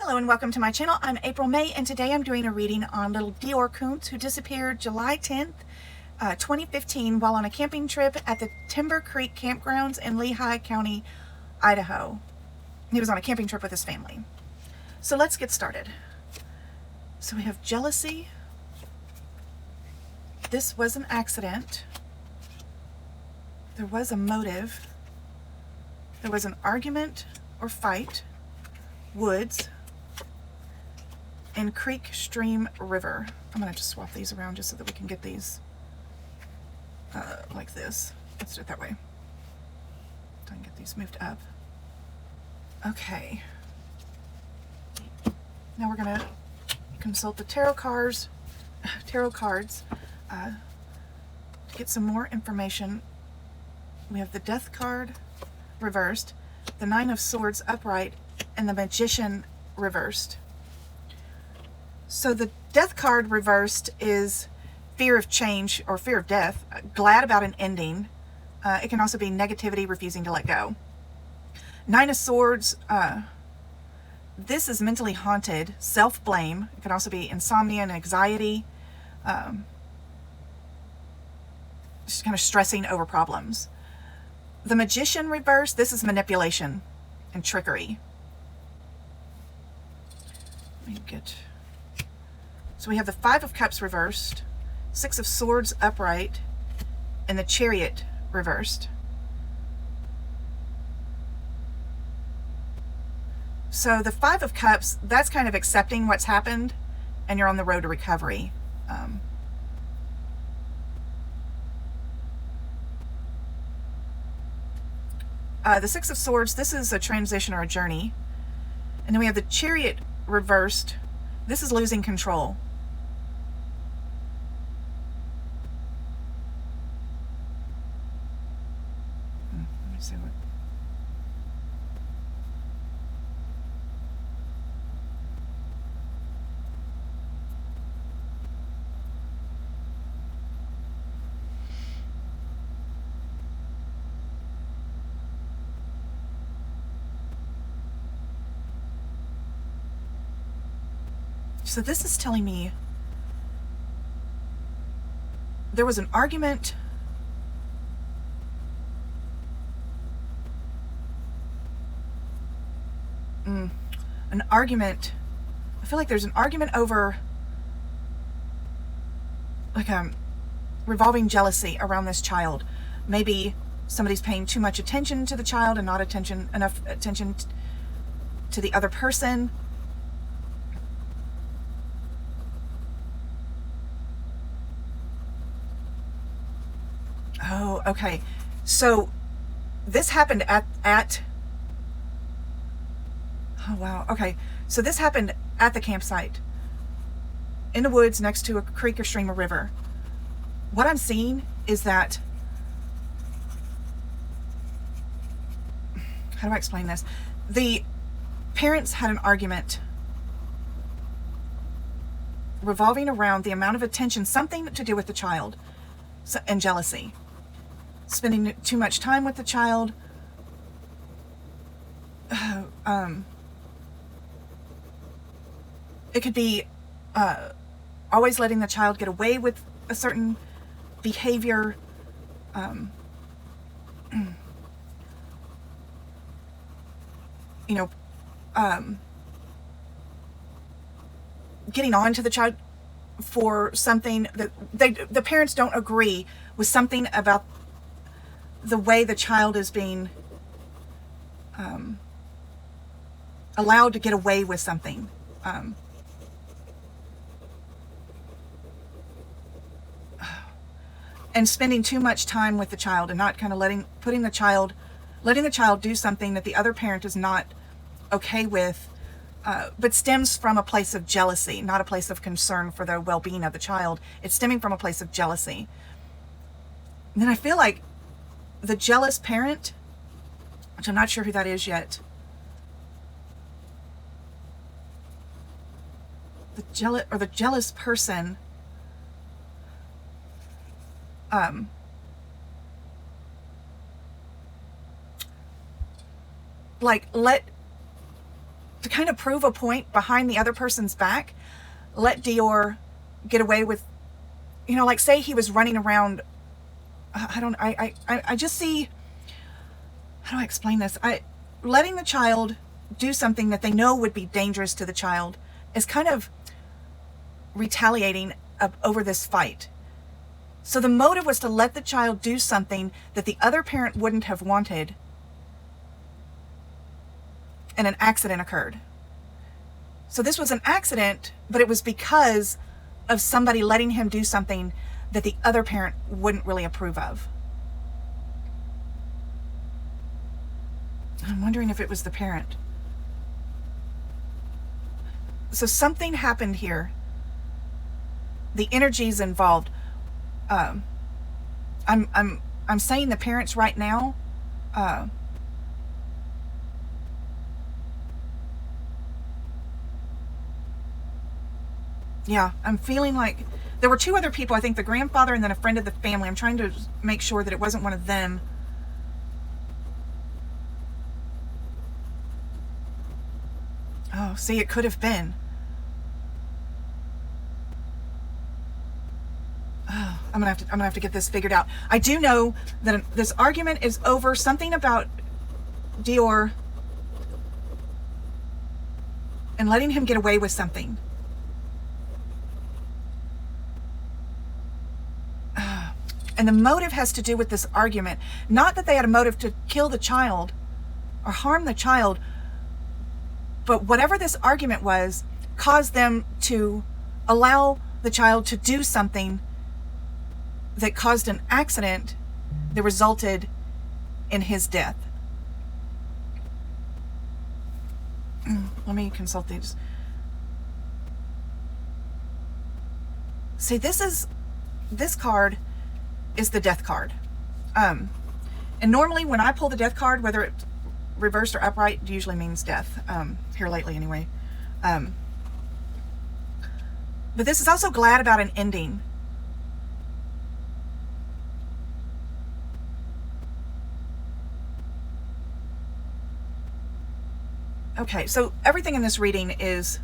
Hello and welcome to my channel. I'm April May and today I'm doing a reading on little DeOrr Kunz, who disappeared July 10th, 2015 while on a camping trip at the Timber Creek Campgrounds in Lehigh County, Idaho. He was on a camping trip with his family. So let's get started. So we have jealousy. This was an accident. There was a motive. There was an argument or fight. Woods. And creek, stream, river. I'm going to just swap these around just so that we can get these like this. Let's do it that way. So I can get these moved up. Okay. Now we're going to consult the tarot cards to get some more information. We have the Death card reversed, the Nine of Swords upright, and the Magician reversed. So the Death card reversed is fear of change or fear of death, glad about an ending. It can also be negativity, refusing to let go. Nine of Swords, this is mentally haunted, self-blame. It can also be insomnia and anxiety, just kind of stressing over problems. The Magician reversed, this is manipulation and trickery. Let me get... So we have the Five of Cups reversed, Six of Swords upright, and the Chariot reversed. So the Five of Cups, that's kind of accepting what's happened, and you're on the road to recovery. The Six of Swords, this is a transition or a journey. And then we have the Chariot reversed. This is losing control. Let me see what... So this is telling me there was an argument. An argument. I feel like there's an argument over like a revolving jealousy around this child. Maybe somebody's paying too much attention to the child and not enough attention to the other person. Oh, okay. So this happened at oh wow, okay. So this happened at the campsite in the woods next to a creek or stream or river. What I'm seeing is that, how do I explain this? The parents had an argument revolving around the amount of attention, something to do with the child, and jealousy. Spending too much time with the child, it could be always letting the child get away with a certain behavior, getting on to the child for something that the parents don't agree with, something about the way the child is being allowed to get away with something. And spending too much time with the child and not kind of letting the child do something that the other parent is not okay with, but stems from a place of jealousy, not a place of concern for the well-being of the child. It's stemming from a place of jealousy. And then I feel like the jealous parent, which I'm not sure who that is yet, the jealous person, like let to kind of prove a point behind the other person's back, let DeOrr get away with, you know, like say he was running around. I just see, how do I explain this? Letting the child do something that they know would be dangerous to the child is kind of retaliating over this fight. So the motive was to let the child do something that the other parent wouldn't have wanted, and an accident occurred. So this was an accident, but it was because of somebody letting him do something that the other parent wouldn't really approve of. I'm wondering if it was the parent. So something happened here. The energies involved. I'm saying the parents right now. Yeah, I'm feeling like there were two other people, I think the grandfather and then a friend of the family. I'm trying to make sure that it wasn't one of them. Oh, see, it could have been. Oh, I'm gonna have to get this figured out. I do know that this argument is over something about DeOrr and letting him get away with something. And the motive has to do with this argument. Not that they had a motive to kill the child or harm the child, but whatever this argument was caused them to allow the child to do something that caused an accident that resulted in his death. Let me consult these. See, this card is the death card. And normally when I pull the death card, whether it's reversed or upright, it usually means death. Here lately anyway. But this is also glad about an ending. Okay, so everything in this reading is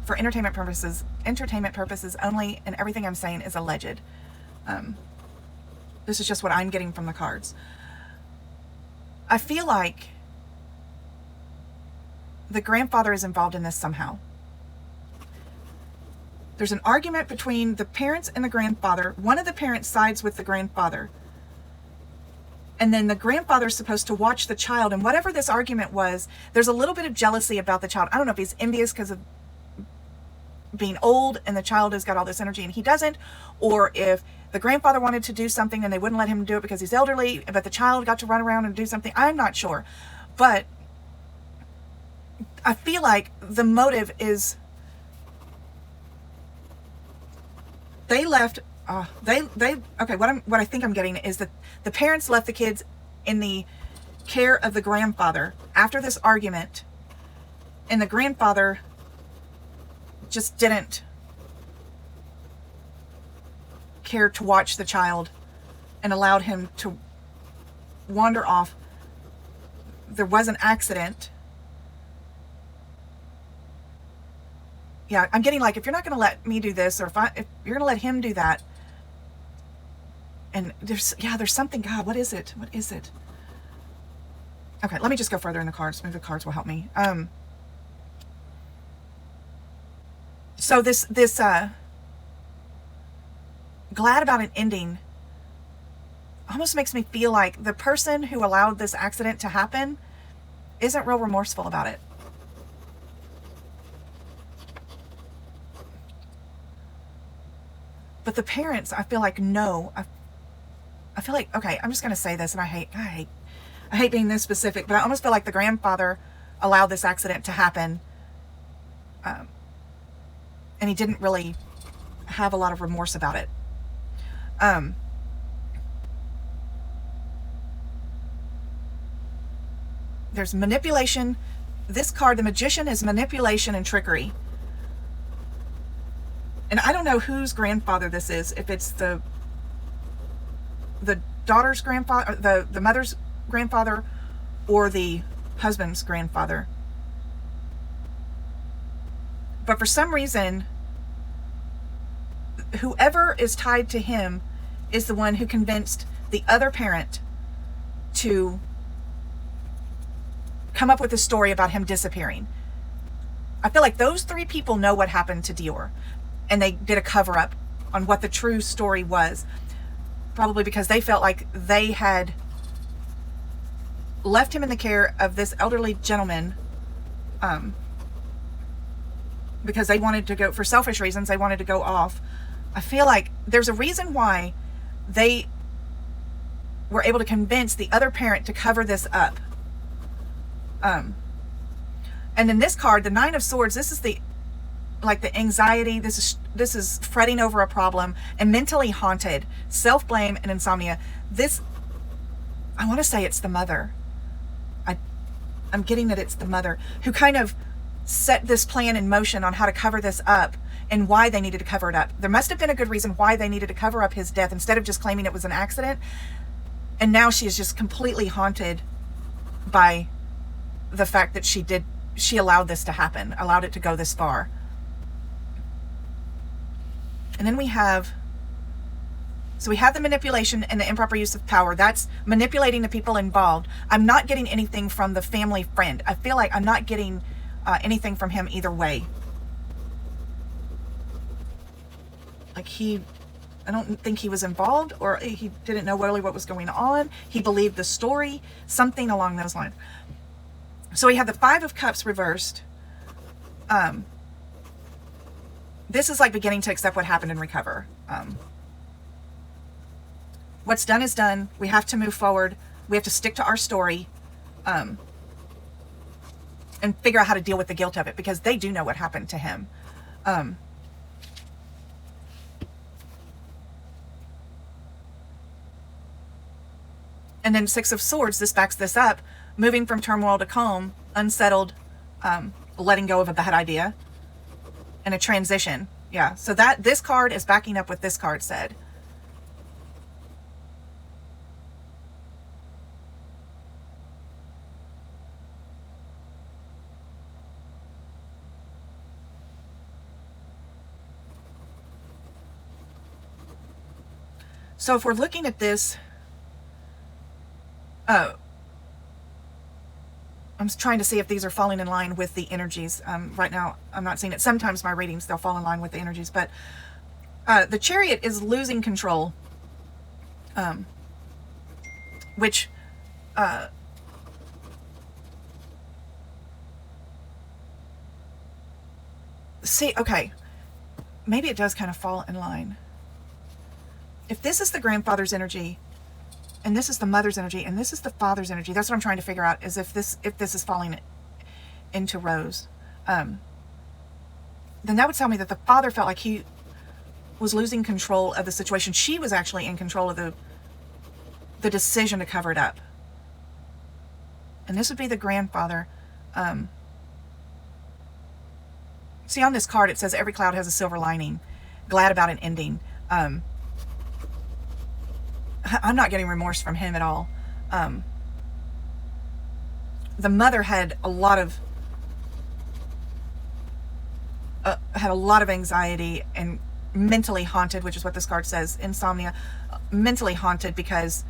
for entertainment purposes only, and everything I'm saying is alleged. This is just what I'm getting from the cards. I feel like the grandfather is involved in this somehow. There's an argument between the parents and the grandfather. One of the parents sides with the grandfather. And then the grandfather's supposed to watch the child. And whatever this argument was, there's a little bit of jealousy about the child. I don't know if he's envious because of being old and the child has got all this energy and he doesn't, or if the grandfather wanted to do something and they wouldn't let him do it because he's elderly, but the child got to run around and do something. I'm not sure. But I feel like the motive is they left, okay, what I think I'm getting is that the parents left the kids in the care of the grandfather after this argument, and the grandfather just didn't care to watch the child and allowed him to wander off. There was an accident. Yeah, I'm getting like, if you're not going to let me do this, or if you're going to let him do that, and there's something, God, what is it? What is it? Okay, let me just go further in the cards. Maybe the cards will help me. So this glad about an ending almost makes me feel like the person who allowed this accident to happen isn't real remorseful about it. But the parents, I feel like, no. I feel like, okay, I'm just going to say this, and I hate being this specific, but I almost feel like the grandfather allowed this accident to happen, and he didn't really have a lot of remorse about it. There's manipulation. This card, the Magician, is manipulation and trickery. And I don't know whose grandfather this is, if it's the daughter's grandfather, the mother's grandfather, or the husband's grandfather. But for some reason, whoever is tied to him is the one who convinced the other parent to come up with a story about him disappearing. I feel like those three people know what happened to DeOrr, and they did a cover-up on what the true story was, probably because they felt like they had left him in the care of this elderly gentleman, because they wanted to go, for selfish reasons, they wanted to go off. I feel like there's a reason why they were able to convince the other parent to cover this up. And then this card, the Nine of Swords, this is the anxiety. This is fretting over a problem and mentally haunted, self-blame and insomnia. This, I want to say it's the mother. I'm getting that it's the mother who kind of set this plan in motion on how to cover this up and why they needed to cover it up. There must have been a good reason why they needed to cover up his death instead of just claiming it was an accident. And now she is just completely haunted by the fact that she allowed this to happen, allowed it to go this far. And then we have the manipulation and the improper use of power. That's manipulating the people involved. I'm not getting anything from the family friend. I feel like I'm not getting anything from him either way. Like I don't think he was involved, or he didn't know really what was going on. He believed the story, something along those lines. So we have the Five of Cups reversed. This is like beginning to accept what happened and recover. What's done is done. We have to move forward. We have to stick to our story, and figure out how to deal with the guilt of it, because they do know what happened to him. And then Six of Swords, this backs this up. Moving from turmoil to calm, unsettled, letting go of a bad idea, and a transition. Yeah, so this card is backing up what this card said. So if we're looking at this, I'm trying to see if these are falling in line with the energies. Right now, I'm not seeing it. Sometimes my readings, they'll fall in line with the energies. But the Chariot is losing control, which see, okay, maybe it does kind of fall in line. If this is the grandfather's energy, and this is the mother's energy, and this is the father's energy, that's what I'm trying to figure out, is if this is falling into Rose, then that would tell me that the father felt like he was losing control of the situation. She was actually in control of the decision to cover it up. And this would be the grandfather. See, on this card, it says every cloud has a silver lining. Glad about an ending. I'm not getting remorse from him at all. The mother had a lot of anxiety and mentally haunted, which is what this card says, insomnia, mentally haunted, because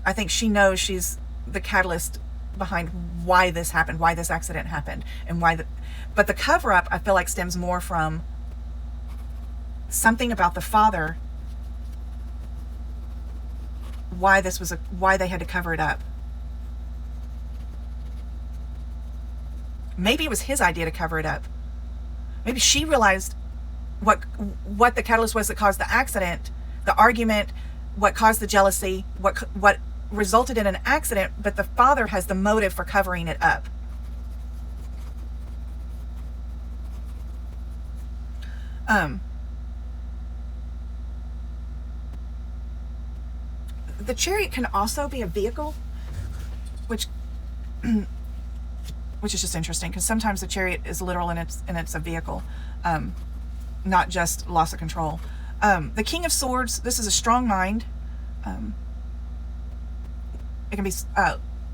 I think she knows she's the catalyst behind why this happened, why this accident happened, and but the cover-up, I feel like, stems more from something about the father, why they had to cover it up. Maybe it was his idea to cover it up. Maybe she realized what the catalyst was that caused the accident, the argument, what caused the jealousy, what resulted in an accident, but the father has the motive for covering it up. The Chariot can also be a vehicle, which is just interesting, because sometimes the Chariot is literal and it's a vehicle, not just loss of control. The King of Swords, this is a strong mind. It can be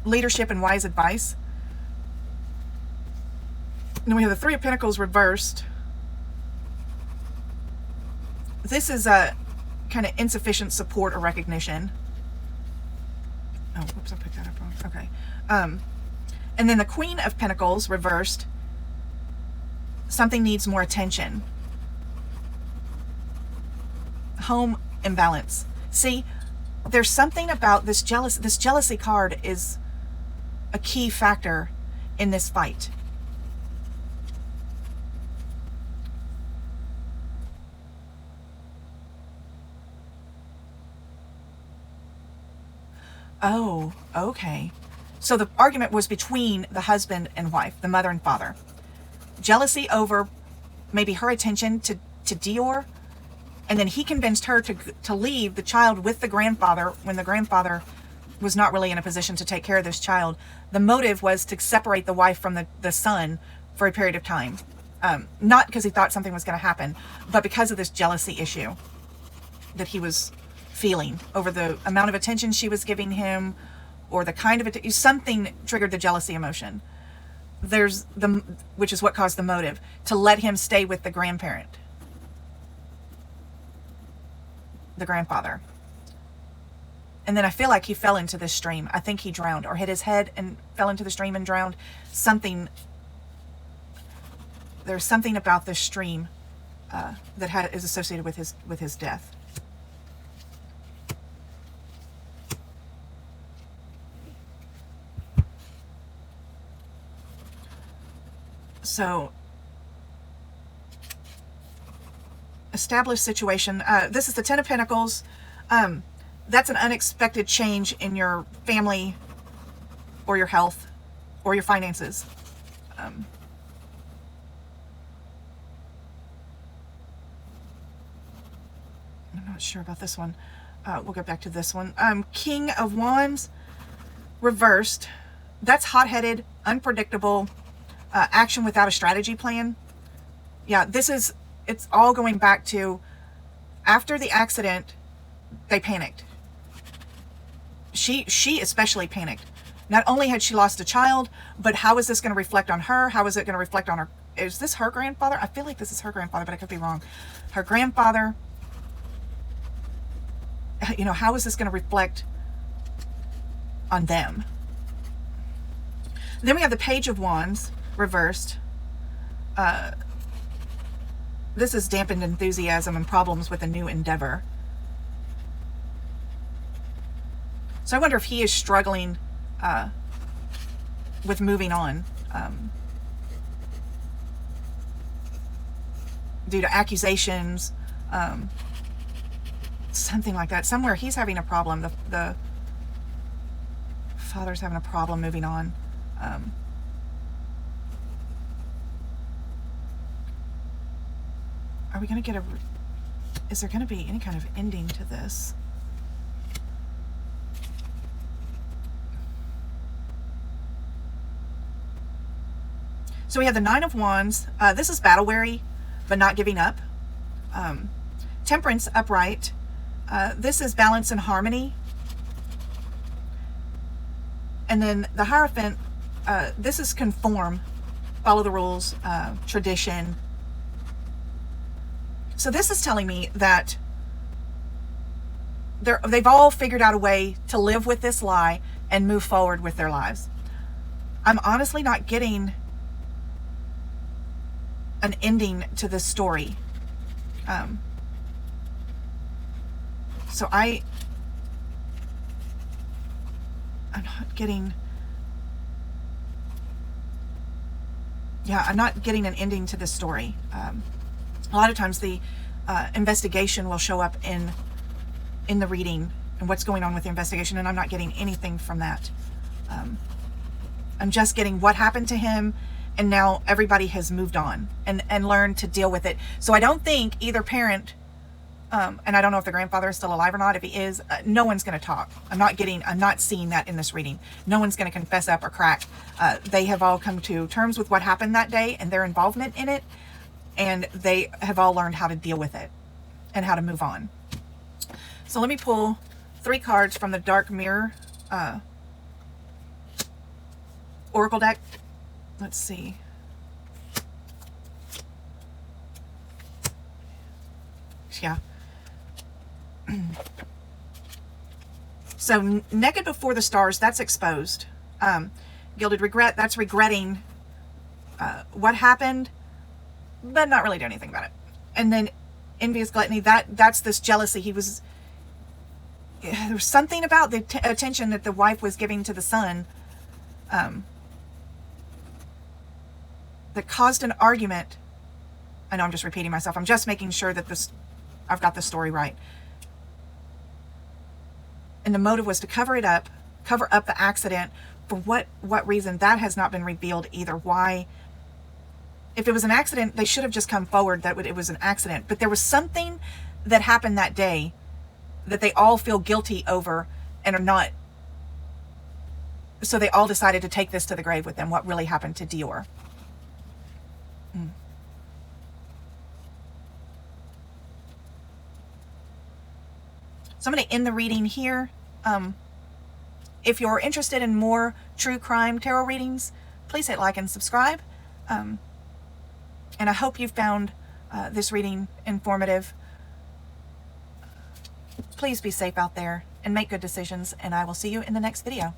leadership and wise advice. Then we have the Three of Pentacles reversed. This is a kind of insufficient support or recognition. Oh, whoops, I picked that up wrong. Okay. And then the Queen of Pentacles reversed. Something needs more attention. Home imbalance. See, there's something about this jealousy card is a key factor in this fight. Oh, okay. So the argument was between the husband and wife, the mother and father. Jealousy over maybe her attention to DeOrr, and then he convinced her to leave the child with the grandfather when the grandfather was not really in a position to take care of this child. The motive was to separate the wife from the son for a period of time. Not because he thought something was going to happen, but because of this jealousy issue that he was feeling over the amount of attention she was giving him, or the kind of something triggered the jealousy emotion. Which is what caused the motive to let him stay with the grandparent, the grandfather. And then I feel like he fell into this stream. I think he drowned or hit his head and fell into the stream and drowned. There's something about this stream that is associated with his death. So, established situation. This is the Ten of Pentacles. That's an unexpected change in your family or your health or your finances. I'm not sure about this one. We'll get back to this one. King of Wands reversed. That's hot-headed, unpredictable, action without a strategy plan. Yeah, it's all going back to after the accident, they panicked. She especially panicked. Not only had she lost a child, but how is this going to reflect on her? How is it going to reflect on her? Is this her grandfather? I feel like this is her grandfather, but I could be wrong. Her grandfather, how is this going to reflect on them? Then we have the Page of Wands reversed. This is dampened enthusiasm and problems with a new endeavor. So I wonder if he is struggling with moving on due to accusations, something like that. Somewhere he's having a problem. The father's having a problem moving on. Are we going to get is there going to be any kind of ending to this? So we have the Nine of Wands. This is battle weary, but not giving up. Temperance upright. This is balance and harmony. And then the Hierophant, this is conform, follow the rules, tradition. So this is telling me that they've all figured out a way to live with this lie and move forward with their lives. I'm honestly not getting an ending to this story. So I'm not getting, I'm not getting an ending to this story. A lot of times the investigation will show up in the reading and what's going on with the investigation, and I'm not getting anything from that. I'm just getting what happened to him, and now everybody has moved on and learned to deal with it. So I don't think either parent, and I don't know if the grandfather is still alive or not. If he is, no one's going to talk. I'm not seeing that in this reading. No one's going to confess up or crack. They have all come to terms with what happened that day and their involvement in it. And they have all learned how to deal with it and how to move on. So let me pull 3 cards from the Dark Mirror Oracle deck. Let's see. yeah. So naked before the stars, that's exposed. Gilded regret, that's regretting what happened, but not really doing anything about it. And then envious gluttony, that's this jealousy. There was something about the attention that the wife was giving to the son that caused an argument. I know I'm just repeating myself. I'm just making sure that I've got the story right. And the motive was to cover it up, cover up the accident. For what reason, that has not been revealed either. Why? If it was an accident, they should have just come forward that it was an accident. But there was something that happened that day that they all feel guilty over and are not. So they all decided to take this to the grave with them. What really happened to DeOrr? So I'm going to end the reading here. If you're interested in more true crime tarot readings, please hit like and subscribe. And I hope you found this reading informative. Please be safe out there and make good decisions, and I will see you in the next video.